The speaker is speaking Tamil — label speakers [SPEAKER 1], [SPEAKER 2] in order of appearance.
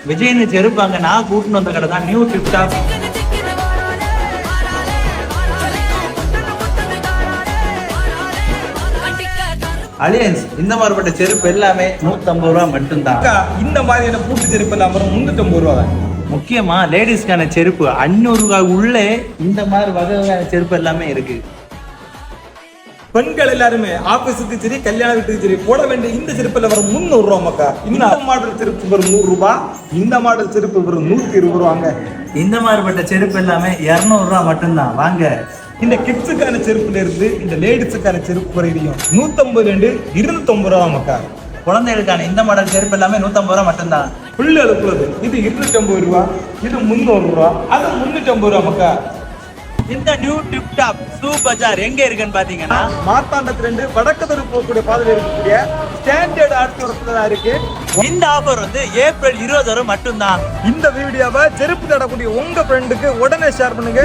[SPEAKER 1] விஜய்னு செருப்பாங்க நான் கூட்டின்னு வந்த கடை தான் நியூ டிப் டாப். அலியன்ஸ் இந்த மாதிரிப்பட்ட செருப்பு எல்லாமே 150 ரூபா மட்டும்தான்.
[SPEAKER 2] இந்த மாதிரியான பூட்டு செருப்பு எல்லாம் 350 ரூபா தான்.
[SPEAKER 1] முக்கியமா லேடிஸ்க்கான செருப்பு 500 ரூபாய் உள்ளே இந்த மாதிரி வகை வகையான செருப்பு எல்லாமே இருக்கு.
[SPEAKER 2] பெண்கள் எல்லாருமே ஆபீஸுக்கு சரி கல்யாண வீட்டுக்கு சரி போட வேண்டிய இந்த செருப்புல வரும் 300 ரூபா மக்கா. இந்த மாடல் செருப்பு வரும் 100 ரூபாய், இந்த மாடல் செருப்பு வரும் 120 ரூபாங்க.
[SPEAKER 1] இந்த மாதிரிப்பட்ட செருப்பு எல்லாமே 200 ரூபா மட்டும்தான். வாங்க,
[SPEAKER 2] இந்த கிட்ஸுக்கான செருப்புல இருந்து இந்த லேடிஸுக்கான செருப்பு வரையும் 150 250 ரூபா மக்கா.
[SPEAKER 1] குழந்தைகளுக்கான இந்த மாடல் செருப்பு எல்லாமே 150 ரூபா மட்டும்தான்.
[SPEAKER 2] பிள்ளைகளுக்குள்ளது இது 250 ரூபா, இது 300 ரூபா, அது 350 ரூபா மக்கா.
[SPEAKER 1] இந்த நியூ டிப் டாப் ஷூ பஜார் எங்க இருக்குன்னு பாத்தீங்கன்னா
[SPEAKER 2] மார்த்தாண்டத்துல வடக்கு தெரு போகக்கூடிய பாதையில் இருக்கக்கூடிய ஸ்டாண்டர்ட் ஆர்ட்ஸ் தான் இருக்கு.
[SPEAKER 1] இந்த ஆஃபர் வந்து ஏப்ரல் 20 வரை மட்டும்தான்.
[SPEAKER 2] இந்த வீடியோவை செருப்பு தடக்கூடிய உங்க ஃப்ரெண்டுக்கு உடனே ஷேர் பண்ணுங்க.